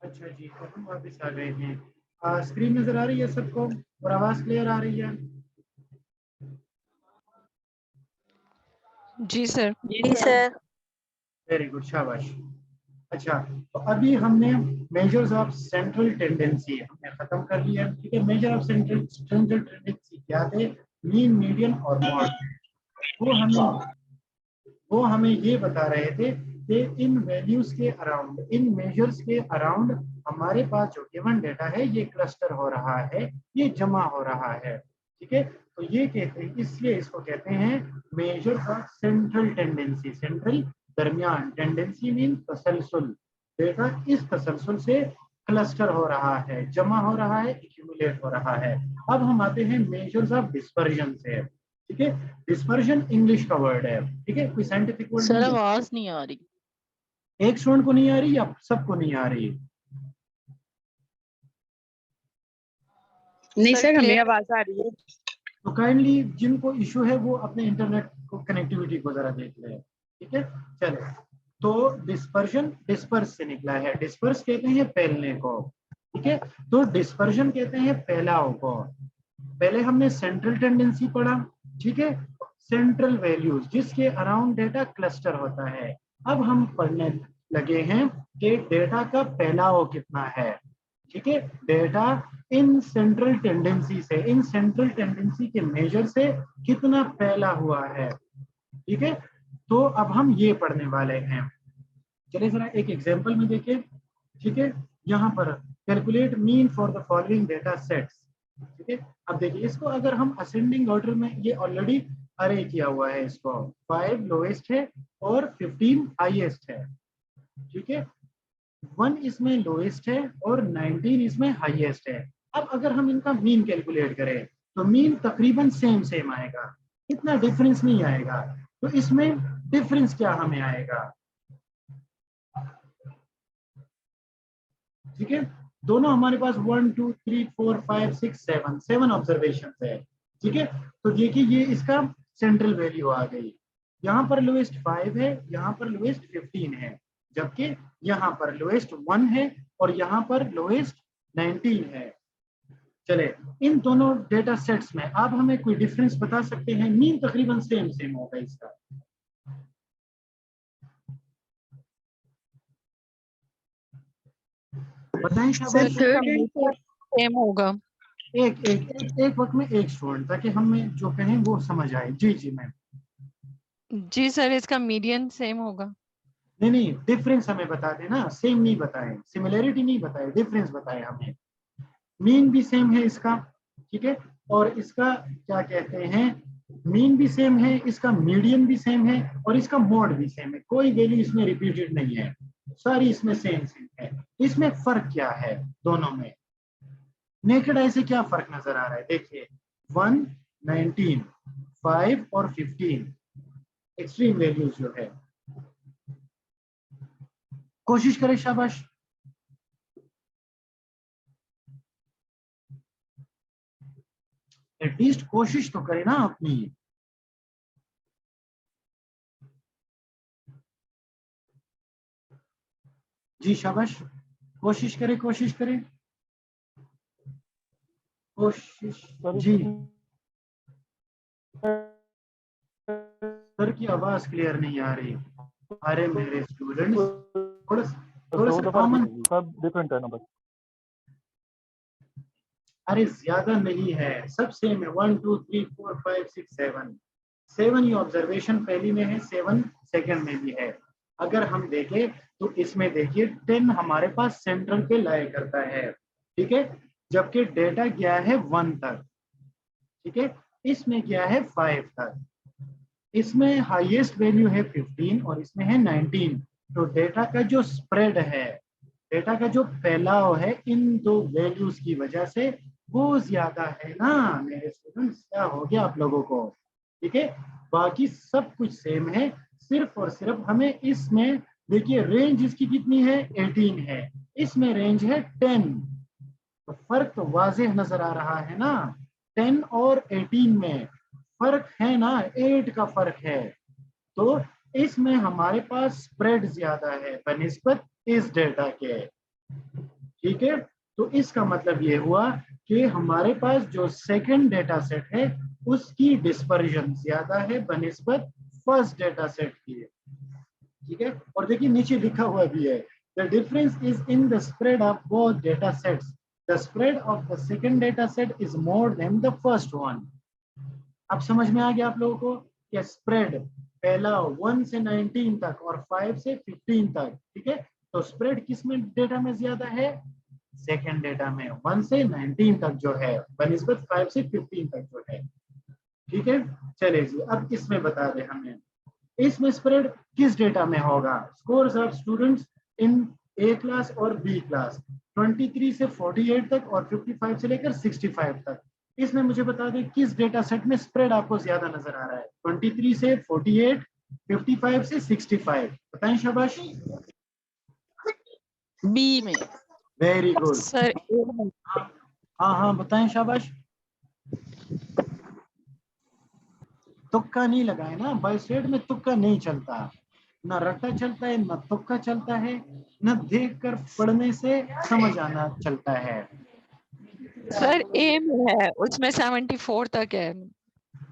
अच्छा जी, तो हम वापस आ गए हैं। स्क्रीन नजर आ रही है सबको और आवाज क्लियर आ रही है? जी सर। जी सर। वेरी गुड, शाबाश। अच्छा, तो अभी हमने मेजर्स ऑफ सेंट्रल टेंडेंसी हमने खत्म कर लिया। ठीक है, measure of central central tendency क्या थे? मीन, मीडियन और मॉड। वो हमें वो हमें ये बता रहे थे कि इन वैल्यूज के अराउंड, इन मेजर्स के अराउंड हमारे पास जो गिवन डेटा है ये क्लस्टर हो रहा है, ये जमा हो रहा है। ठीक है, तो ये कहते हैं, इसलिए इसको कहते हैं measures of central tendency. Central दरमियान, टेंडेंसी मीन तसलसल। डेटा इस तसलसल से क्लस्टर हो रहा है, जमा हो रहा है, एक्यूमुलेट हो रहा है। अब हम आते हैं मेजर्स ऑफ डिस्पर्जन से। ठीक है, डिस्पर्जन इंग्लिश का वर्ड है। ठीक है, कोई साइंटिफिक वर्ड सर नहीं है। आवाज नहीं आ रही। एक स्टूडेंट को नहीं आ रही या सबको नहीं आ रही? नहीं सर, हमें क्लियर। आवाज आ रही है। तो काइंडली जिनको इशू है वो अपने इंटरनेट को कनेक्टिविटी को जरा देख ले। ठीक है, चलो। तो डिस्पर्जन डिस्पर्स से निकला है। डिस्पर्स कहते हैं फैलने को। ठीक है, तो डिस्पर्जन कहते हैं फैलाव को। पहले हमने सेंट्रल टेंडेंसी पढ़ा। ठीक है, सेंट्रल वैल्यूज जिसके अराउंड डेटा क्लस्टर होता है। अब हम पढ़ने लगे हैं कि डेटा का फैलाव कितना है। ठीक है, डेटा इन सेंट्रल टेंडेंसी से, इन सेंट्रल टेंडेंसी के मेजर से कितना फैला हुआ है। ठीक है, तो अब हम ये पढ़ने वाले हैं। चलिए जरा एक एग्जांपल में देखिए। ठीक है, यहाँ पर calculate mean for the following data sets. ठीक है, अब देखिए इसको अगर हम असेंडिंग ऑर्डर में, ये ऑलरेडी अरे किया हुआ है इसको। 5 लोएस्ट है और 15 हाईएस्ट है। ठीक है, 1 इसमें लोएस्ट है और 19 इसमें हाईएस्ट है। अब अगर हम इनका मीन कैलकुलेट करें तो मीन तकरीबन सेम सेम आएगा, इतना डिफरेंस नहीं आएगा। तो इसमें डिफरेंस क्या हमें आएगा? ठीक है, दोनों हमारे पास 1 2 3 4 5 6 7 7 ऑब्जर्वेशन है। ठीक है, तो देखिए ये इसका सेंट्रल वैल्यू आ गई। यहाँ पर लोएस्ट 5 है, यहाँ पर लोएस्ट 15 है, जबकि यहाँ पर लोएस्ट 1 है और यहाँ पर लोएस्ट 19 है। चले, इन दोनों डेटा सेट्स में आप हमें कोई डिफरेंस बता सकते हैं? मीन तकरीबन सेम सेम होगा इसका। बताएं सर शाबाश। थर्ड सेम होगा। एक एक एक एक वक्त में एक स्टूडेंट, ताकि हमें जो कहें वो समझ आए। जी जी मैम। जी सर, इसका मीडियन सेम होगा। नहीं नहीं, डिफरेंस हमें बता देना, सेम नहीं बताएं, सिमिलरिटी नहीं बताए, डिफरेंस बताएं हमें। मीन भी सेम है इसका। ठीक है, और इसका क्या कहते हैं, मीन भी सेम है, इसका मीडियन भी सेम है और इसका मोड भी सेम है। कोई वैल्यू इसमें रिपीटेड नहीं है, सारी इसमें सेम सेम है। इसमें फर्क क्या है दोनों में? नेकेड आई से क्या फर्क नजर आ रहा है? देखिए 1 19 5 और 15 एक्सट्रीम वैल्यूज जो है। कोशिश करें, शाबाश। एटलीस्ट कोशिश तो करें ना अपनी। जी शाबाश, कोशिश करें, कोशिश करें, कोशिश। जी सर की आवाज क्लियर नहीं आ रही। अरे मेरे स्टूडेंट्स, थोड़ा सा कॉमन। सब डिफरेंट है ना बस। अरे ज्यादा नहीं है, सब सेम है। 1 2 3 4 5 6 7 7 ही ऑब्जर्वेशन पहली में है, 7 सेकंड में भी है। अगर हम देखें तो इसमें देखिए 10 हमारे पास सेंट्रल पे लाया करता है। ठीक है, जबकि डेटा गया है 1 तक। ठीक है, इसमें गया है 5 तक। इसमें हाईएस्ट वैल्यू है 15 और इसमें है 19। तो डेटा का जो स्प्रेड है, डेटा का जो फैलाव है इन दो वैल्यूज की वजह से वो ज्यादा है ना मेरे स्टूडेंट्स। क्या हो गया आप लोगों को? ठीक है, बाकी सब कुछ सेम है, सिर्फ और सिर्फ हमें इसमें देखिए रेंज इसकी कितनी है? 18 है, इसमें रेंज है 10। तो फर्क तो वाज़ेह नजर आ रहा है ना। 10 और 18 में फर्क है ना, 8 का फर्क है। तो इसमें हमारे पास स्प्रेड ज्यादा है बनिस्बत इस डेटा के, ठीक है। तो इसका मतलब ये हुआ कि हमारे पास जो सेकंड डेटा सेट है उसकी डिस्पर्जन ज्यादा है बनिस्बत फर्स्ट डेटा सेट की, ठीक है। और देखिए नीचे लिखा हुआ भी है, the difference is in the spread of both data sets, the spread of the second data set is more than the first one. अब समझ में आ गया आप लोगों को कि स्प्रेड पहला 1 से 19 तक और 5 से 15 तक, ठीक है। तो स्प्रेड किस में डेटा में ज्यादा है, सेकंड डेटा में 1 से 19 तक जो है बनिस्बत 5 से 15 तक जो है, ठीक है। चलिए जी अब इसमें बता दें हमें इसमें स्प्रेड किस डेटा में होगा, scores of students in A class और बी क्लास 23 से 48 तक और 55 से लेकर 65 तक। इसमें मुझे बता दें किस डेटा सेट में स्प्रेड आपको ज्यादा नजर आ रहा है, 23 से 48, 55 से 65, बताएं शाबाश। बी में। Very good. सर हाँ हाँ बताएं शाबाश। तुक्का नहीं लगाए ना, बाय स्टेट में तुक्का नहीं चलता, ना रट्टा चलता है ना तुक्का चलता है, न देखकर पढ़ने से समझ आना चलता है। सर ए में है, उसमें 74 तक है।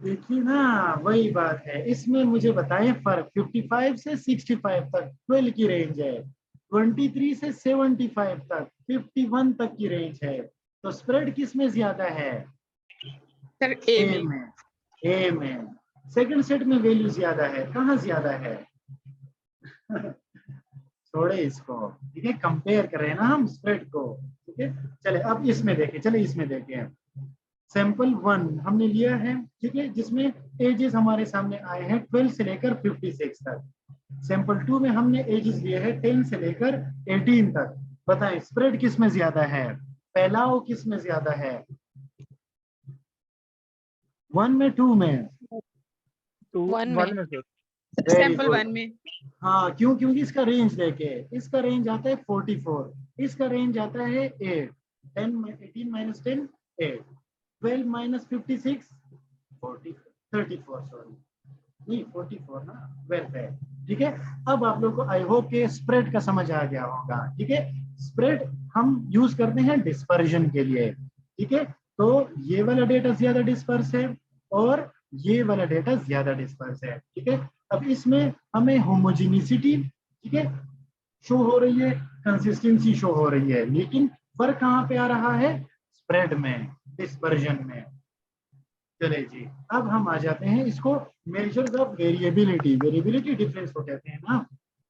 देखिए ना वही बात है, इसमें मुझे बताएं फर्क, 55 से 65 तक 12 की रेंज है, 23 से 75 तक 51 तक की रेंज है, तो स्प्रेड किस में ज्यादा है, सर ए में। ए में। सेकंड सेट में वैल्यू ज्यादा है, कहाँ ज्यादा है छोड़े इसको, ठीक है, कंपेयर कर रहे हैं ना हम स्प्रेड को, ठीक है। चले अब इसमें देखें, चले इसमें देखें सैंपल 1 हमने लिया है, ठीक है, जिसमें एजेस हमारे सामने आए हैं 12 से लेकर 56 तक। सैंपल 2 में हमने एजेस लिए हैं 10 से लेकर 18 तक। बताएं स्प्रेड किस में ज्यादा है, फैलाव किस में ज्यादा है, 1 में 2 में, 1 में। सैंपल 1 में। हाँ क्यों, क्योंकि इसका रेंज देखे, इसका रेंज आता है 44, इसका रेंज आता है 8, 18 माइनस 10 8, 12 माइनस 56 40 34 सॉरी नहीं 44 ना 12 है, ठीक है। अब आप लोग को आई होप के स्प्रेड का समझ आ गया होगा, ठीक है। स्प्रेड हम यूज करते हैं डिस्पर्जन के लिए, ठीक है। तो ये वाला डेटा ज्यादा डिस्पर्स है और ये वाला डेटा ज्यादा डिस्पर्स है, ठीक है। अब इसमें हमें होमोजेनिसिटी, ठीक है, शो हो रही है, कंसिस्टेंसी शो हो रही है, लेकिन फर्क कहाँ पे आ रहा है, स्प्रेड में, डिस्पर्जन में। चले जी अब हम आ जाते हैं इसको measures of variability, variability difference को कहते हैं ना,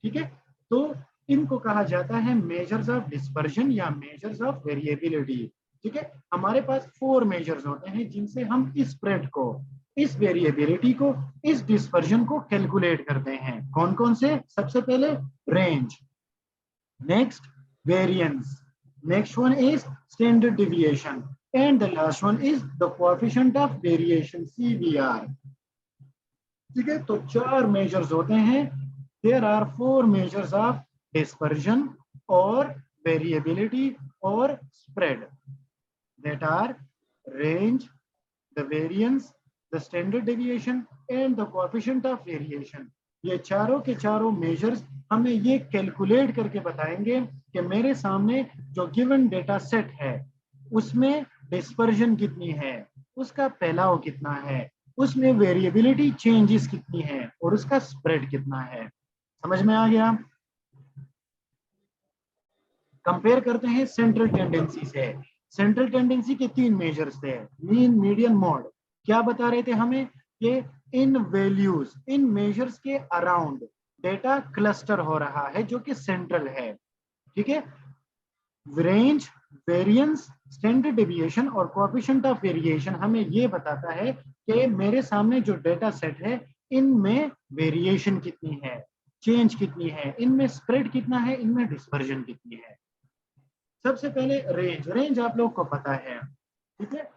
ठीक है। तो इनको कहा जाता है मेजर्स ऑफ डिस्पर्जन या मेजर्स ऑफ वेरिएबिलिटी, ठीक है। हमारे पास 4 मेजर्स होते हैं जिनसे हम इस स्प्रेड को, इस वेरिएबिलिटी को, इस डिस्पर्जन को कैलकुलेट करते हैं। कौन कौन से, सबसे पहले range, next variance, next one is standard deviation, and the last one is the coefficient of variation CVR, ठीक है। तो 4 मेजर्स होते हैं, there are 4 measures of dispersion और variability और spread, that are range, the variance, the standard deviation and the coefficient of variation। ये चारों के चारों मेजर्स हमें ये कैलकुलेट करके बताएंगे कि मेरे सामने जो गिवन डेटा सेट है उसमें डिस्पर्जन कितनी है, उसका फैलाव कितना है, उसमें वेरिएबिलिटी चेंजेस कितनी है और उसका स्प्रेड कितना है। समझ में आ गया। कंपेयर करते हैं सेंट्रल टेंडेंसी से। सेंट्रल टेंडेंसी के 3 मेजर्स थे, मीन मीडियन मोड। क्या बता रहे थे हमें कि इन वैल्यूज, इन मेजर्स के अराउंड डेटा क्लस्टर हो रहा है जो कि सेंट्रल है, ठीक है। रेंज, वेरिएंस, स्टैंडर्ड डेविएशन और कोएफिशिएंट ऑफ वेरिएशन हमें ये बताता है कि मेरे सामने जो डेटा सेट है इनमें वेरिएशन कितनी है, चेंज कितनी है, इनमें स्प्रेड कितना है, इनमें डिस्पर्जन कितनी है। सबसे पहले रेंज, रेंज आप लोग को पता है, ठीक है।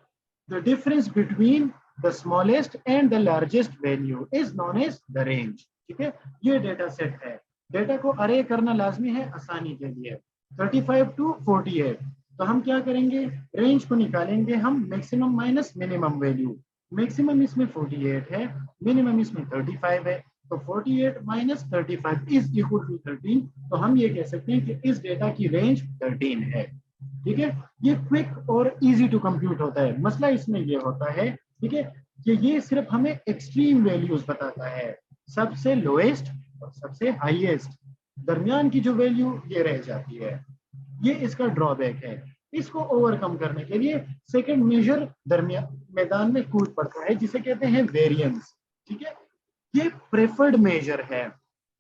The difference between the smallest and the largest value is known as the range, ठीक है। ये डेटा सेट है, डेटा को अरे करना लाजमी है आसानी के लिए, 35 टू 48। तो हम क्या करेंगे, रेंज को निकालेंगे हम maximum minus minimum value. Maximum इसमें 48 है, मिनिमम इसमें 35 है, तो 48 माइनस 35 इज इक्वल टू 13। तो हम ये कह सकते हैं कि इस डेटा की रेंज 13 है। ठीक है, ये क्विक और इजी टू कंप्यूट होता है। मसला इसमें ये होता है, ठीक है, कि ये सिर्फ हमें एक्सट्रीम वैल्यूज बताता है, सबसे लोएस्ट और सबसे हाईएस्ट, दरमियान की जो वैल्यू ये रह जाती है। ये इसका ड्रॉबैक है। इसको ओवरकम करने के लिए सेकंड मेजर दरमियान मैदान में कूद पड़ता है, जिसे कहते हैं वेरिएंस। ठीक है, ये प्रेफर्ड मेजर है,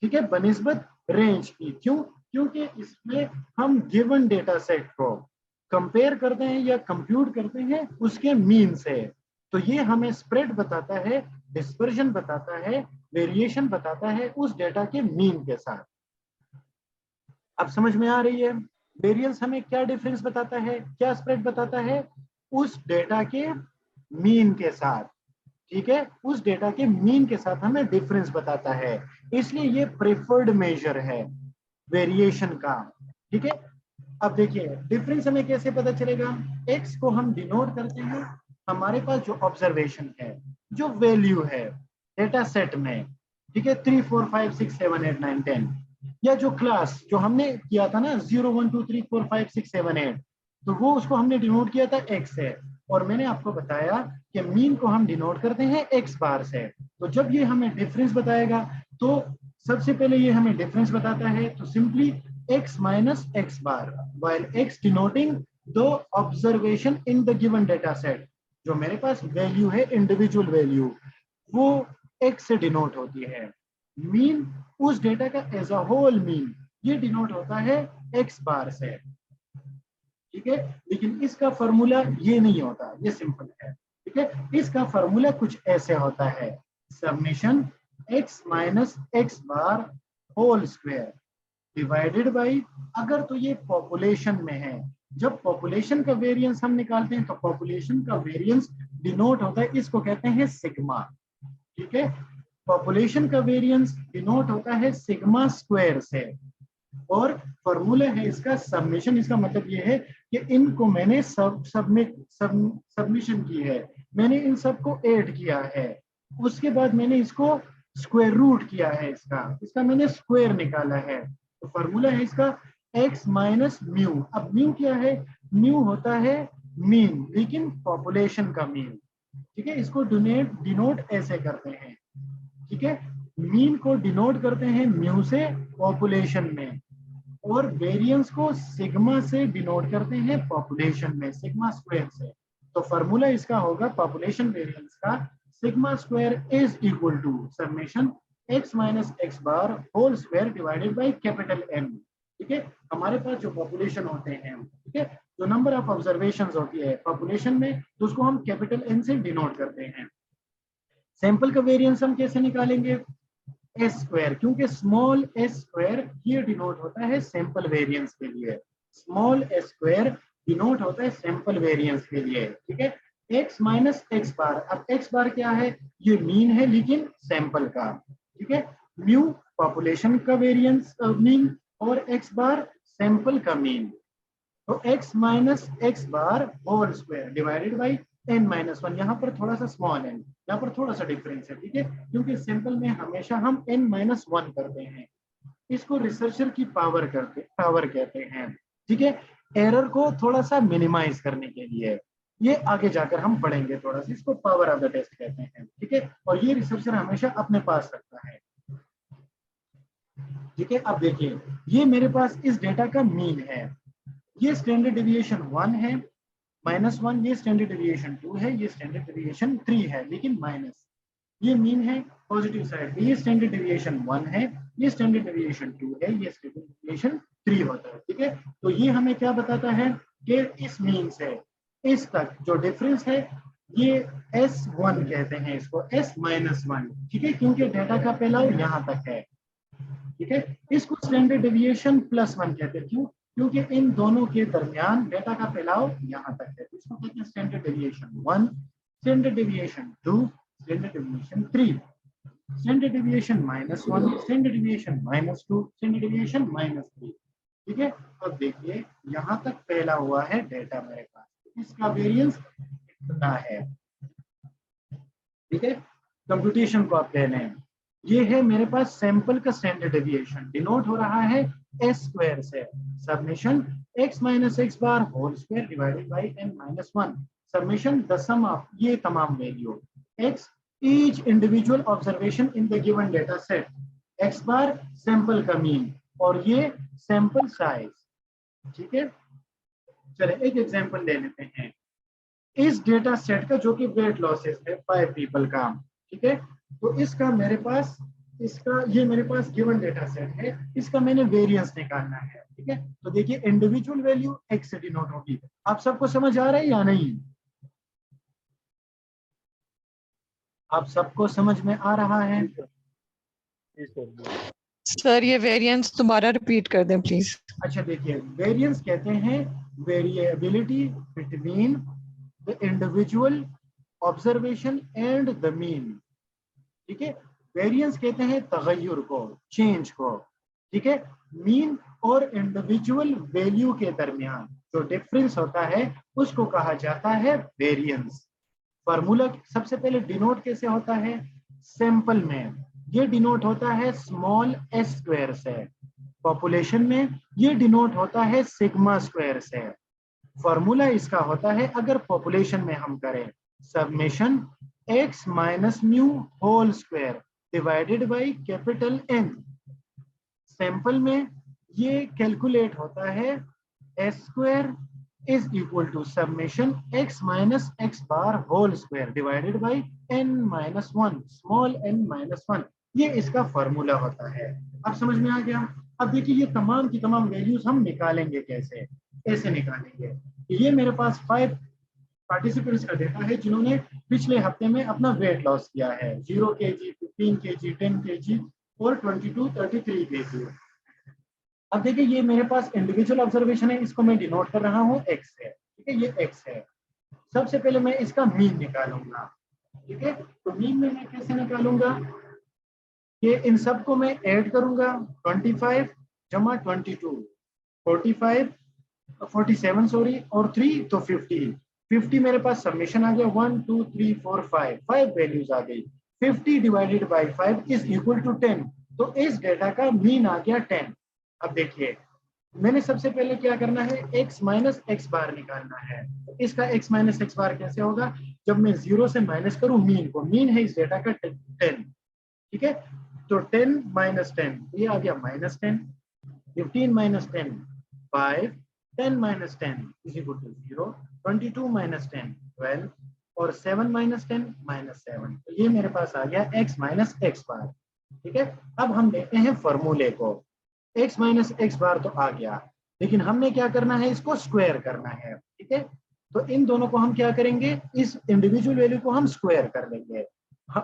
ठीक है, बनिस्बत रेंज की। क्यों? क्योंकि इसमें हम गिवन डेटा सेट को कंपेयर करते हैं या कंप्यूट करते हैं उसके मीन से। तो ये हमें स्प्रेड बताता है, डिस्पर्जन बताता है, वेरिएशन बताता है उस डेटा के मीन के साथ। अब समझ में आ रही है? वेरिएंस हमें क्या डिफरेंस बताता है, क्या स्प्रेड बताता है? उस डेटा के मीन के साथ। ठीक है, उस डेटा के मीन के साथ हमें डिफरेंस बताता है, इसलिए ये प्रेफर्ड मेजर है वेरिएशन का। ठीक है, अब देखिए डिफरेंस हमें कैसे पता चलेगा। x को हम डिनोट करते हैं, हमारे पास जो ऑब्जर्वेशन है, जो वैल्यू है डेटा सेट में, ठीक है, 3 4 5 6 7 8 9 10, या जो क्लास जो हमने किया था ना 0 1 2 3 4 5 6 7 8, तो वो उसको हमने डिनोट किया था x से। और मैंने आपको बताया कि मीन को हम डिनोट करते हैं x बार से। तो जब ये हमें डिफरेंस बताएगा, तो सबसे पहले ये हमें डिफरेंस बताता है, तो simply x minus x bar, while x denoting the observation in the given data set। जो मेरे पास वैल्यू है, इंडिविजुअल वैल्यू, वो x से डिनोट होती है। मीन उस डेटा का एज अ होल मीन, ये डिनोट होता है x बार से। ठीक है, लेकिन इसका फॉर्मूला ये नहीं होता, ये सिंपल है। ठीक है, इसका फॉर्मूला कुछ ऐसे होता है, summation x minus x bar whole square divided by, अगर तो ये पॉपुलेशन में है, जब पॉपुलेशन का वेरिएंस हम निकालते हैं तो पॉपुलेशन का वेरिएंस डिनोट होता है, इसको कहते हैं सिग्मा। ठीक है, पॉपुलेशन का वेरिएंस डिनोट होता है सिग्मा स्क्वायर से, और फॉर्मूला है इसका समेशन। इसका मतलब ये है कि इनको मैंने सबमिशन की है, मैंने इन सबको ऐड किया है, उसके बाद मैंने इसको स्क्वायर रूट किया है, इसका मैंने स्क्वायर निकाला है। तो फॉर्मूला है इसका x माइनस म्यू। अब म्यू क्या है? म्यू होता है मीन, लेकिन पॉपुलेशन का मीन। ठीक है, इसको डिनोट ऐसे करते हैं। ठीक है, मीन को डिनोट करते हैं म्यू से पॉपुलेशन में, और वेरिएंस को सिग्मा से डिनोट करते हैं पॉपुलेशन में, सिग्मा स्क्वायर से। तो फॉर्मूला इसका होगा पॉपुलेशन वेरिएंस का, sigma square is equal to summation x minus x bar whole square divided by capital M। ठीक है, हमारे पास जो पॉपुलेशन होते हैं, ठीक है, जो नंबर ऑफ ऑब्जर्वेशंस होती है पॉपुलेशन में, तो उसको हम कैपिटल N से डिनोट करते हैं। सैंपल का वेरिएंस हम कैसे निकालेंगे? एस स्क्वायर, क्योंकि स्मॉल एस स्क्वायर ये डिनोट होता है सैंपल वेरिएंस के लिए, स्मॉल एस स्क्वायर डिनोट होता है सैंपल वेरिएंस के लिए। ठीक है, x माइनस x बार, अब x बार क्या है? ये मीन है लेकिन सैंपल का। ठीक है, म्यू पॉपुलेशन का वेरिएंस मीन, और x बार सैंपल का मीन। तो x minus x bar whole square divided by n minus 1। यहाँ पर थोड़ा सा स्मॉल n, यहाँ पर थोड़ा सा डिफरेंस है। ठीक है, क्योंकि सिंपल में हमेशा हम n माइनस 1 करते हैं, इसको रिसर्चर की पावर कहते हैं। ठीक है, एरर को थोड़ा सा मिनिमाइज करने के लिए, ये आगे जाकर हम पढ़ेंगे थोड़ा सा, इसको पावर ऑफ द टेस्ट कहते हैं। ठीक है, और ये रिसर्चर हमेशा अपने पास रखता है। ठीक है, अब देखिए ये मेरे पास इस डेटा का मीन है, ये स्टैंडर्ड डेविएशन 1 है, -1, ये स्टैंडर्ड डेविएशन 2 है, ये स्टैंडर्ड डेविएशन 3 है, लेकिन माइनस, ये मीन है पॉजिटिव साइड, ये स्टैंडर्ड डेविएशन 1 है, ये स्टैंडर्ड डेविएशन 2 है, ये स्टैंडर्ड डेविएशन 3 होता है। ठीक है, तो ये हमें क्या बताता है कि इस मीन से इस तक जो डिफरेंस है, ये S1 कहते हैं इसको, S-1। ठीक है, क्योंकि डेटा का फैलाव यहाँ तक है। ठीक है, इसको स्टैंडर्ड डेविएशन +1 कहते हैं। क्यों? क्योंकि इन दोनों के दरमियान डेटा का फैलाव यहाँ तक है, इसको कहते हैं standard deviation 1, standard deviation 2, standard deviation 3, standard deviation -1, standard deviation -2, standard deviation -3। ठीक है, अब देखिए यहाँ तक फैला हुआ है डेटा मेरे पास, इसका वेरिएंस इतना है। ठीक है, कंप्यूटेशन को आप कह लें, ये है मेरे पास सैंपल का स्टैंडर्ड डेविएशन, डिनोट हो रहा है एस स्क्वायर से, summation x minus X bar whole square divided by n minus one, summation the sum of ये तमाम value x each individual observation in the given data set, x bar sample का mean और ये sample size. ठीक है, चले एक example ले लेते हैं इस डेटा सेट का जो कि वेट लॉसेस है 5 पीपल का। ठीक है, तो इसका मेरे पास ये मेरे पास गिवन डेटा सेट है, इसका मैंने वेरिएंस निकालना है। ठीक है, तो देखिए इंडिविजुअल वैल्यू x से डिनोट होगी। आप सबको समझ आ रहा है या नहीं? आप सबको समझ में आ रहा है? सर ये वेरिएंस दोबारा रिपीट कर दें प्लीज। अच्छा देखिए, वेरिएंस कहते हैं variability between the individual observation and the mean. ठीक है, वेरिएंस कहते हैं तगय्युर को, चेंज को। ठीक है, मीन और इंडिविजुअल वैल्यू के दरमियान जो डिफरेंस होता है उसको कहा जाता है वेरिएंस। फार्मूला सबसे पहले डिनोट कैसे होता है? सैंपल में ये डिनोट होता है स्मॉल एस स्क्वायर से, पॉपुलेशन में ये डिनोट होता है सिग्मा स्क्वायर से। फॉर्मूला इसका होता है अगर पॉपुलेशन में हम करें summation x minus mu whole square divided by capital N, sample में ये कैलकुलेट होता है S square is equal to summation x minus X bar whole square divided by n minus one, small n minus one. ये इसका formula होता है। अब समझ में आ गया? अब देखिए ये तमाम की तमाम वैल्यूज हम निकालेंगे कैसे, ऐसे निकालेंगे। ये मेरे पास 5 पार्टिसिपेंट्स का डेटा है जिन्होंने पिछले हफ्ते में अपना वेट लॉस किया है, 0 kg, 15 kg, 10 kg और 22, 33 kg। अब देखिए ये मेरे पास इंडिविजुअल ऑब्जर्वेशन है, इसको मैं डिनोट कर रहा हूँ x से। ठीक है, ये x है। सबसे पहले मैं इसका मीन निकालूंगा। ठीक है, तो मीन में मैं कैसे निकालूंगा? ये इन सबको मैं ऐड करूंगा, 25 जमा 22, 45 47 सॉरी और 3 तो 50 मेरे पास समेशन आ गया 1 2 3 4 5 वैल्यूज आ गई। 50 divided by 5 is equal to 10, तो इस डेटा का मीन आ गया 10। अब देखिए मैंने सबसे पहले क्या करना है, x माइनस एक्स बार निकालना है। तो इसका x माइनस एक्स बार कैसे होगा? जब मैं 0 से माइनस करूं मीन को, मीन है इस डेटा का 10। ठीक है, तो 10 माइनस 10 ये आ गया minus 10, 15 minus 10 5, 10 minus 10 is equal to 0, 22 minus 10 12 और 7 माइनस 10 माइनस 7। तो ये मेरे पास आ गया x माइनस एक्स बार। ठीक है, अब हम देखते हैं फॉर्मूले को। x माइनस एक्स बार तो आ गया, लेकिन हमने क्या करना है, इसको स्क्वायर करना है। ठीक है, तो इन दोनों को हम क्या करेंगे, इस इंडिविजुअल वैल्यू को हम स्क्वायर कर लेंगे।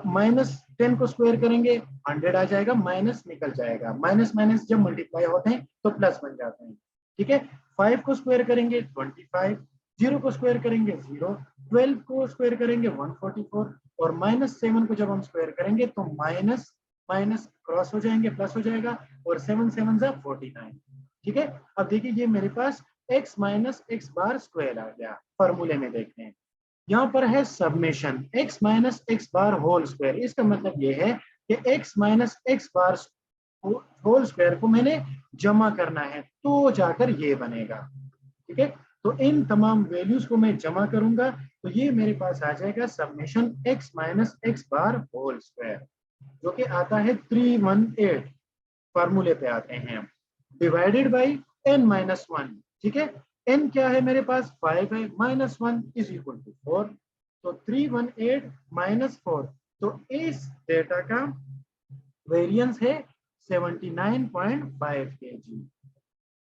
माइनस 10 को स्क्वायर करेंगे 100 आ जाएगा, माइनस निकल जाएगा, माइनस माइनस जब मल्टीप्लाई होते हैं तो प्लस बन जाते हैं। ठीक है, 5 को स्क्वायर करेंगे 25, 0 को स्क्वायर करेंगे 0, 12 को स्क्वायर करेंगे 144 और माइनस 7 को जब हम स्क्वायर करेंगे तो माइनस माइनस क्रॉस हो जाएंगे, प्लस हो जाएगा और 7 7 जा 49। ठीक है, अब देखिए ये मेरे पास x minus X bar square आ गया। फॉर्मूले में देखते हैं, यहाँ पर है summation x minus X bar whole square. इसका मतलब ये है कि x minus X bar whole square को मैंने जमा करना है तो जाकर ये बनेगा। ठीक है, तो इन तमाम वैल्यूज को मैं जमा करूंगा तो ये मेरे पास आ जाएगा summation x minus X bar whole square, जो कि आता है 318। फॉर्मूले पे आते हैं, divided by n minus one. ठीक है, n क्या है मेरे पास 5 है, माइनस 1 इज इक्वल टू 4, तो 318 माइनस 4, तो इस डेटा का वेरिएंस है 79.5 kg।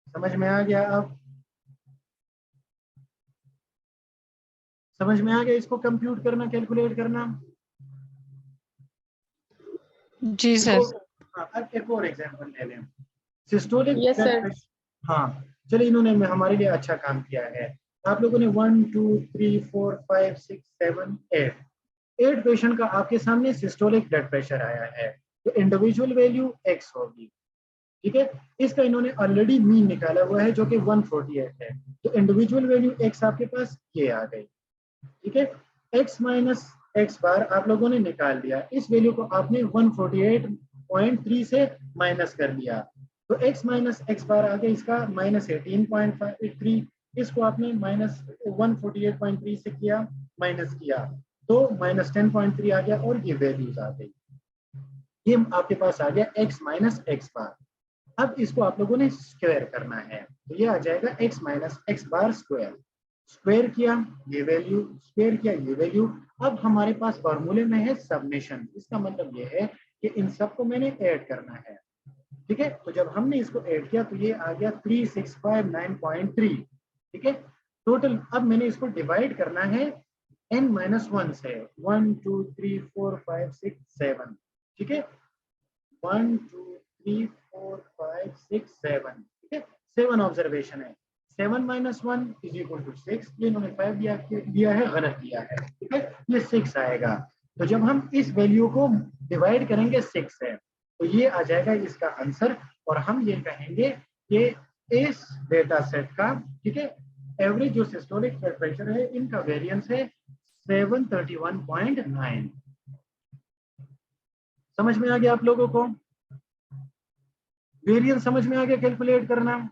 समझ में आ गया? अब समझ में आ गया इसको कंप्यूट करना, कैलकुलेट करना? जी सर। अब एक और एग्जांपल ले लें, सिस्टोलिक। Yes, sir. हाँ चलिए, इन्होंने हमारे लिए अच्छा काम किया है। आप लोगों ने 1 2 3 4 5 6 7 8 पेशेंट का आपके सामने सिस्टोलिक ब्लड प्रेशर आया है, तो इंडिविजुअल वैल्यू x होगी। ठीक है, इसका इन्होंने ऑलरेडी मीन निकाला हुआ है जो कि 148 है, तो इंडिविजुअल वैल्यू x आपके पास ये आ गई। ठीक है, x माइनस एक्स बार आप लोगों ने निकाल दिया, इस वैल्यू को आपने 148 0.3 से माइनस कर लिया, तो x माइनस एक्स बार आ गया इसका माइनस 18.3, इसको आपने माइनस 148.3 से किया, माइनस किया तो माइनस 10.3 आ गया और ये वैल्यूज आ गई। ये आपके पास आ गया x माइनस एक्स बार। अब इसको आप लोगों ने स्क्वायर करना है, तो ये आ जाएगा x minus X bar square. Square किया ये वैल्यू, स्क्वायर किया ये वैल्यू। अब हमारे पास फॉर्मूले में है सबमिशन, इसका मतलब ये है कि इन सबको मैंने ऐड करना है, ठीक है। तो जब हमने इसको ऐड किया तो ये आ गया 3659.3, ठीक है टोटल। अब मैंने इसको डिवाइड करना है n-1 से, 1 2 3 4 5 6 7, ठीक है 1 2 3 4 5 6 7, ठीक है 7 ऑब्जर्वेशन है। 7 माइनस 1 इज इक्वल टू 6, ये इन्होंने 5 दिया है, गलत दिया है, ठीक है ये 6 आएगा। तो जब हम इस वैल्यू को डिवाइड करेंगे 6 से तो ये आ जाएगा इसका आंसर, और हम ये कहेंगे कि इस डेटा सेट का, ठीक है एवरेज जो सिस्टोलिक ब्लड प्रेशर है इनका वेरिएंस है 731.9। समझ में आ गया आप लोगों को? वेरिएंस समझ में आ गया कैलकुलेट करना?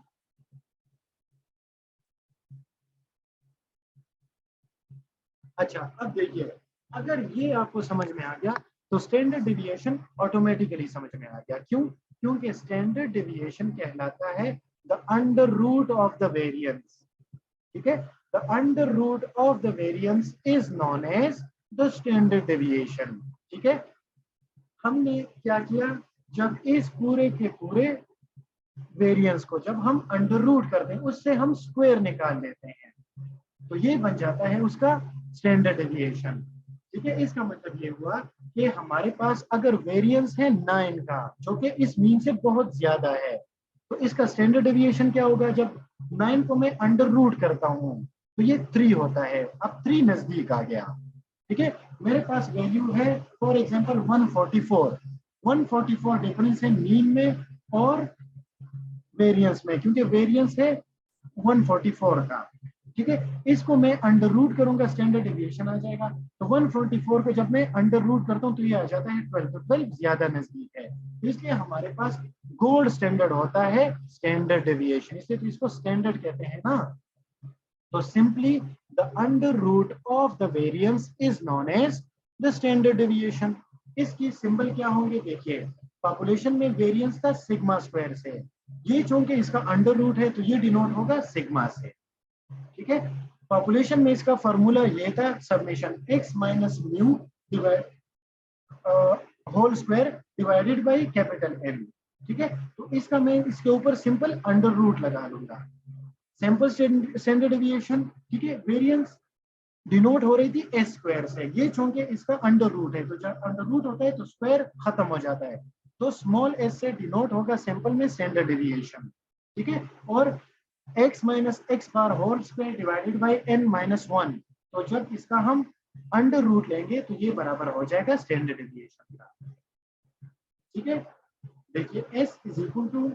अच्छा अब देखिए, अगर ये आपको समझ में आ गया तो स्टैंडर्ड डेविएशन ऑटोमेटिकली समझ में आ गया। क्यों? क्योंकि स्टैंडर्ड डेविएशन कहलाता है the under root of the variance, ठीक है the under root of the variance is known as the standard deviation, ठीक है। हमने क्या किया, जब इस पूरे के पूरे वेरिएंस को जब हम अंडर रूट करते हैं उससे हम स्क्वायर निकाल लेते हैं, तो ये बन जाता है उसका स्टैंडर्ड डेविएशन, ठीक है। इसका मतलब ये हुआ कि हमारे पास अगर वेरिएंस है 9 का जो कि इस मीन से बहुत ज्यादा है, तो इसका स्टैंडर्ड डेविएशन क्या होगा? जब 9 को मैं अंडर रूट करता हूं तो ये 3 होता है। अब 3 नजदीक आ गया, ठीक है। मेरे पास वैल्यू है फॉर एग्जांपल 144 डिफरेंस है मीन में और वेरिएंस में, क्योंकि वेरिएंस है 144 का, ठीक है। इसको मैं अंडर रूट करूंगा, स्टैंडर्ड डेविएशन आ जाएगा। तो 144 को जब मैं अंडर रूट करता हूं तो ये आ जाता है 12, तो 12 ज्यादा नजदीक है, इसलिए हमारे पास गोल्ड स्टैंडर्ड होता है स्टैंडर्ड डेविएशन, इसलिए तो इसको स्टैंडर्ड कहते हैं ना। तो simply the under root of the variance is known as the standard deviation. इसकी सिंबल क्या होंगे? देखिए पॉपुलेशन में वेरिएंस था सिग्मा स्क्वायर से, ये चूंकि इसका अंडर रूट है तो ये डिनोट होगा सिग्मा से, ठीक है। पॉपुलेशन में इसका फॉर्मूला ये था summation x minus mu whole square divided by capital N, ठीक है। तो इसका मैं इसके ऊपर सिंपल अंडर रूट लगा लूंगा। सैंपल स्टैंडर्ड डेविएशन, ठीक है, वेरिएंस डिनोट हो रही थी एस स्क्वायर से, ये चूंकि इसका अंडर रूट है तो जब अंडर रूट होता है तो स्क्वायर खत्म हो जाता है, तो स्मॉल एस से डिनोट होगा सैंपल में स्टैंडर्ड डेविएशन, ठीक है। और x minus X bar whole square divided by n minus 1, तो जब इसका हम अंडर रूट लेंगे तो ये बराबर हो जाएगा स्टैंडर्ड डेविएशन का, ठीक है। देखिए s इज इक्वल टू,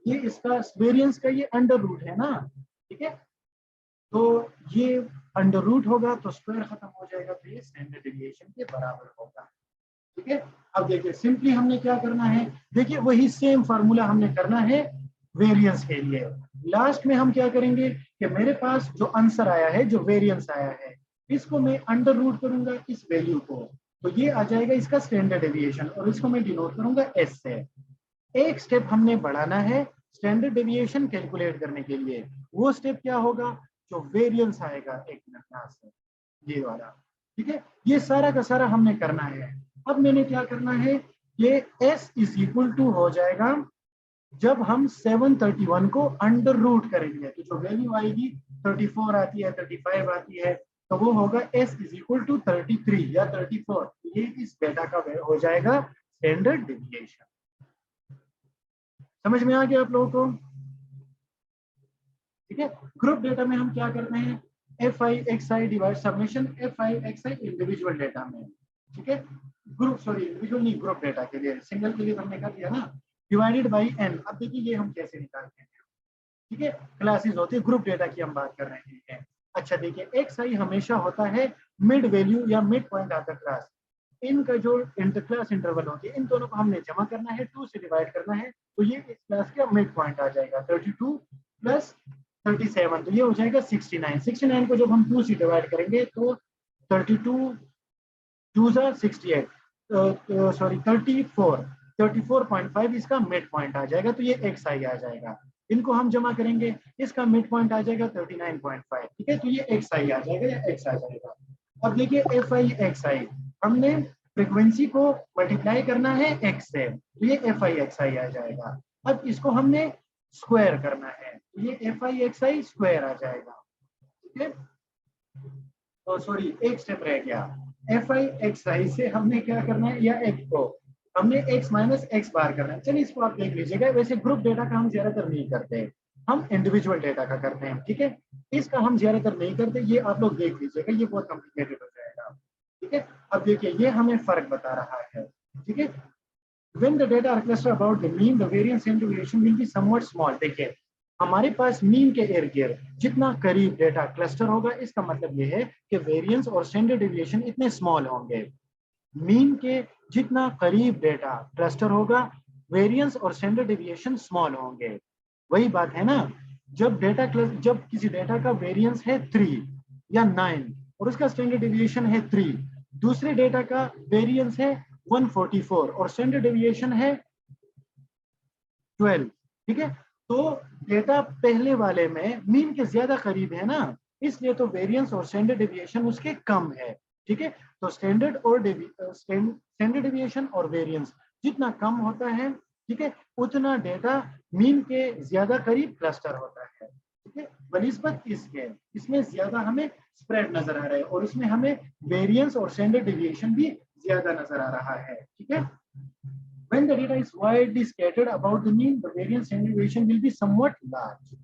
ये इसका वेरिएंस का ये अंडर रूट है ना, ठीक है, तो ये अंडर रूट होगा तो स्क्वायर खत्म हो जाएगा, तो ये स्टैंडर्ड डेविएशन के बराबर होगा, ठीक है। अब देखिए सिंपली हमने क्या करना है, देखिए वही सेम फार्मूला हमने करना है वेरिएंस के लिए। लास्ट में हम क्या करेंगे कि मेरे पास जो आंसर आया है, जो वेरिएंस आया है, इसको मैं अंडर रूट करूंगा इस वैल्यू को, तो ये आ जाएगा इसका स्टैंडर्ड डेविएशन, और इसको मैं डिनोट करूंगा एस से। एक स्टेप हमने बढ़ाना है स्टैंडर्ड डेविएशन कैलकुलेट करने के लिए, वो स्टेप क्या होगा? जो वेरिएंस आएगा एक मिनट यहाँ से, ये वाला, ठीक है। ये सारा का सारा हमने करना है। अब मैंने क्या करना है, ये s इज इक्वल टू हो जाएगा जब हम 731 को अंडर रूट करेंगे तो जो वैल्यू आएगी 34 आती है, 35 आती है, तो वो होगा s इज इक्वल टू 33 या 34, ये इस डेटा का हो जाएगा स्टैंडर्ड डेविएशन। समझ में आ गया आप लोगों को? ठीक है। ग्रुप डेटा में हम क्या करते हैं, F I X I divide summation F I X I individual data में, ठीक है। ग्रुप सॉरी इंडिविजुअल नहीं, ग्रुप डेटा के लिए, सिंगल के लिए हमने कर दिया ना, डिवाइडेड बाय n। अब देखिए ये हम कैसे निकालते हैं, ठीक है, क्लासेस होती है, ग्रुप डेटा की हम बात कर रहे हैं। अच्छा देखिए एक्स आई हमेशा होता है मिड वैल्यू या mid point of the class, इनका जो इंटर क्लास इंटरवल होती है इन दोनों को हमने जमा करना है, 2 से डिवाइड करना है, तो ये इस क्लास का मिड पॉइंट आ जाएगा 32 प्लस 37, तो ये हो जाएगा 69। 69 को जब हम 2 से डिवाइड करेंगे तो 32 2 जा 68, सॉरी 34.5 इसका मिड पॉइंट आ जाएगा, तो ये एक्स आई आ जाएगा। इनको हम जमा करेंगे, इसका मिड पॉइंट आ जाएगा 39.5, ठीक है, तो ये एक्स आई आ जाएगा या एक्स आ जाएगा। अब देखिए एफ आई एक्स आई, हमने फ्रीक्वेंसी को मल्टीप्लाई करना है एक्स से, तो ये एफ आई एक्स आई आ जाएगा। अब इसको हमने स्क्वायर करना है, तो ये F I X I square आ जाएगा, ठीक है। तो सॉरी एक स्टेप रह गया, एफ आई एक्स आई से हमने क्या करना है, या एक्स को हमने x माइनस एक्स बार करना है। चलिए इसको आप देख लीजिएगा, वैसे ग्रुप डेटा का हम ज्यादातर नहीं करते, हम इंडिविजुअल डेटा का करते हैं, ठीक है। इसका हम ज्यादातर नहीं करते, ये आप लोग देख लीजिएगा, ये बहुत कॉम्प्लिकेटेड हो जाएगा, ठीक है। अब देखिए ये हमें फर्क बता रहा है, ठीक है। When the data are clustered about the mean, the variance and deviation will be somewhat small। देखिए हमारे पास मीन के इर्द गिर्द जितना करीब डेटा क्लस्टर होगा, इसका मतलब ये है कि वेरिएंस और स्टैंडर्ड डेविएशन इतने स्मॉल होंगे। मीन के जितना करीब डेटा क्लस्टर होगा, वेरिएंस और स्टैंडर्ड डेविएशन स्मॉल होंगे। वही बात है ना, जब किसी डेटा का वेरिएंस है 3 या 9 और उसका स्टैंडर्ड डेविएशन है 3, दूसरे डेटा का वेरिएंस है 144 और स्टैंडर्ड डेविएशन है 12, ठीक है, तो डेटा पहले वाले में मीन के ज्यादा करीब है ना, इसलिए तो वेरिएंस और स्टैंडर्ड डेविएशन उसके कम है, ठीक है। तो स्टैंडर्ड डेविएशन और वेरिएंस जितना कम होता है, ठीक है, उतना डेटा मीन के ज्यादा करीब क्लस्टर होता है, ठीक है। बनिस्बत इसके इसमें ज्यादा हमें स्प्रेड नजर आ रहा है और इसमें हमें वेरिएंस और स्टैंडर्ड डेविएशन भी ज्यादा नजर आ रहा है, ठीक है। When the data is widely scattered about the mean, the variance and deviation will be somewhat large।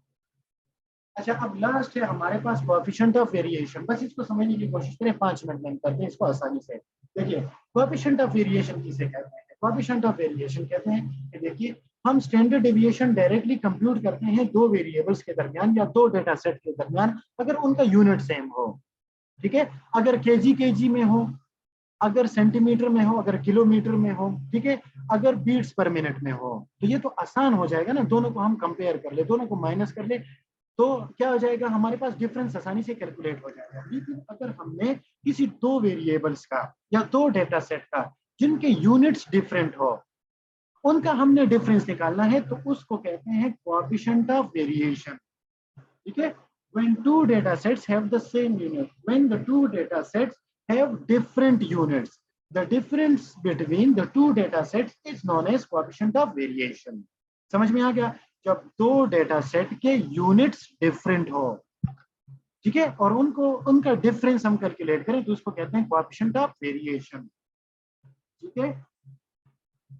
अच्छा, अब लास्ट है हमारे पास कोएफिशिएंट ऑफ वेरिएशन। बस इसको समझने की कोशिश करें, 5 मिनट में करते हैं इसको आसानी से। देखिए कोएफिशिएंट ऑफ वेरिएशन किसे कहते हैं? कोएफिशिएंट ऑफ वेरिएशन कहते हैं कि देखिए हम स्टैंडर्ड डेविएशन डायरेक्टली कंप्यूट करते हैं दो वेरिएबल्स के दरमियान या दो डेटा सेट के दरमियान, अगर उनका यूनिट सेम हो, ठीक है। अगर केजी में हो, अगर सेंटीमीटर में हो, अगर किलोमीटर में हो, ठीक है, अगर बीट्स पर मिनट में हो, तो ये तो आसान हो जाएगा ना, दोनों को हम कंपेयर कर ले, दोनों को माइनस कर ले, तो क्या हो जाएगा, हमारे पास डिफरेंस आसानी से कैलकुलेट हो जाएगा। लेकिन अगर हमने किसी दो वेरिएबल्स का या दो डेटा सेट का जिनके यूनिट्स डिफरेंट हो, उनका हमने डिफरेंस निकालना है, तो उसको कहते हैं कोएफिशिएंट ऑफ वेरिएशन, ठीक है। When two data sets have the same unit, when the two data sets have different units, the difference between the two data sets is known as coefficient of variation। समझ में आ गया? जब दो data set के units different हो, ठीक है, और उनका डिफरेंस हम कैलकुलेट करें, तो उसको कहते हैं कोएफिशिएंट ऑफ वेरिएशन, ठीक है।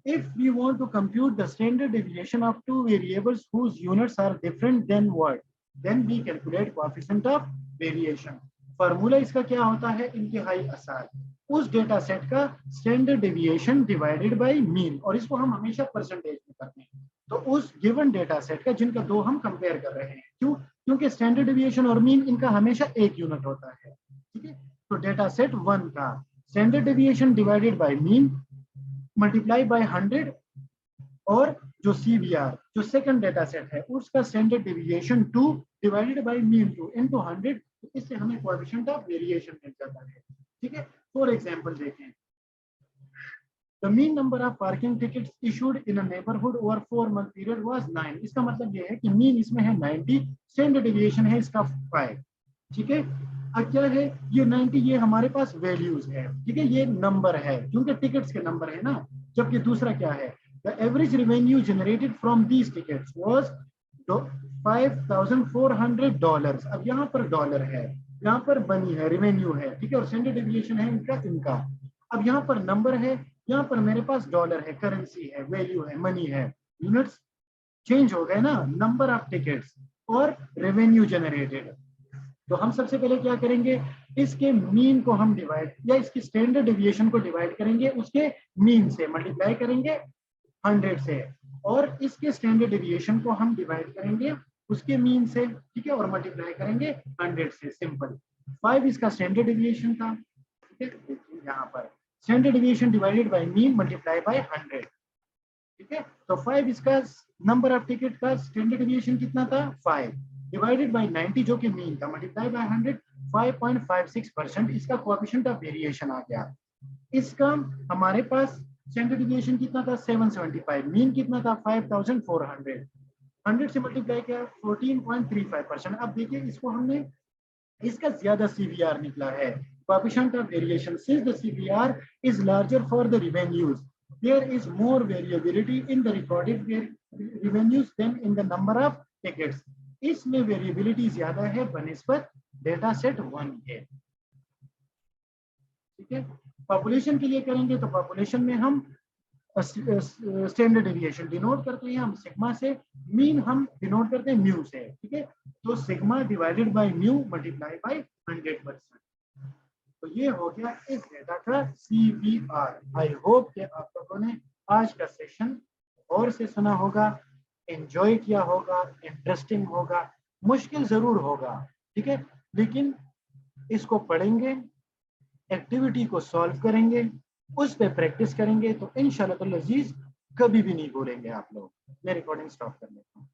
If we want to compute the standard deviation of two variables whose units are different, then what? Then we calculate coefficient of variation। Formula इसका क्या होता है? इंतहाई आसान, उस डेटा सेट का standard deviation divided by mean, और इसको हम हमेशा परसेंटेज में करते हैं। तो उस गिवन डेटा सेट का जिनका दो हम कंपेयर कर रहे हैं, क्यों? क्योंकि स्टैंडर्ड डेविएशन और मीन इनका हमेशा एक यूनिट होता है, ठीक है। तो डेटा सेट 1 का standard deviation divided by mean multiply by 100, और जो CBR जो सेकंड डेटा सेट है उसका standard deviation 2 divided by mean 2 into 100, तो इससे हमें कोएफिशिएंट ऑफ वेरिएशन मिल जाता है, ठीक है। फॉर एग्जांपल देखें, the mean number of parking tickets issued in a neighbourhood over 4 month period was 9। इसका मतलब ये है कि मीन इसमें है 90, स्टैंडर्ड डेविएशन है इसका 5, ठीक है। अब क्या है ये 90, ये हमारे पास वैल्यूज है, ठीक है, ये नंबर है क्योंकि टिकट्स के नंबर है ना। जबकि दूसरा क्या है, the average revenue generated from these tickets was $5,400। अब यहाँ पर डॉलर है, यहाँ पर मनी है, रेवेन्यू है, ठीक है, और स्टैंडर्ड डेविएशन है इनका। अब यहाँ पर नंबर है, यहाँ पर मेरे पास डॉलर है, करेंसी है, वैल्यू है, मनी है, यूनिट्स चेंज हो गए ना, नंबर ऑफ टिकट्स और रेवेन्यू जनरेटेड। तो हम सबसे पहले क्या करेंगे, इसके मीन को हम डिवाइड, या इसकी स्टैंडर्ड डेविएशन को डिवाइड करेंगे उसके मीन से, मल्टीप्लाई करेंगे 100 से, और इसके स्टैंडर्ड डेविएशन को हम डिवाइड करेंगे उसके मीन से, ठीक है, और मल्टीप्लाई करेंगे 100 से। सिंपल। 5 इसका स्टैंडर्ड डेविएशन था, ठीक है, यहाँ पर standard deviation divided by mean multiply by 100, ठीक है। तो 5 इसका नंबर ऑफ टिकट का स्टैंडर्ड डिविएशन कितना था 5 डिवाइडेड बाय 90 जो कि मीन था मल्टीप्लाई बाय 100 5.56% इसका कोएफिशिएंट ऑफ वेरिएशन आ गया। इसका हमारे पास स्टैंडर्ड डिविएशन कितना था 775, मीन कितना था 5400, 100 से मल्टीप्लाई किया 14.35%। अब देखिए इसको हमने इसका ज्यादा सीवीआर निकला है, coefficient of variation since the CVR is larger for the revenues there is more variability in the recorded revenues than in the number of tickets। इसमें वेरिएबिलिटी ज्यादा है बनिस्बत डेटा सेट 1 के, ठीक है। पॉपुलेशन के लिए करेंगे तो पॉपुलेशन में हम स्टैंडर्ड डेविएशन डिनोट करते हैं हम सिग्मा से, मीन हम डिनोट करते हैं म्यू से, ठीक है। तो sigma divided by mu multiply by 100%। तो ये हो गया इस डेटा का सीवीआर। आई होप कि आप लोगों ने आज का सेशन और से सुना होगा, एंजॉय किया होगा, इंटरेस्टिंग होगा, मुश्किल जरूर होगा, ठीक है, लेकिन इसको पढ़ेंगे, एक्टिविटी को सॉल्व करेंगे, उस पे प्रैक्टिस करेंगे तो इंशाल्लाह अजीज कभी भी नहीं भूलेंगे आप लोग। मैं रिकॉर्डिंग स्टॉप कर लेता हूँ।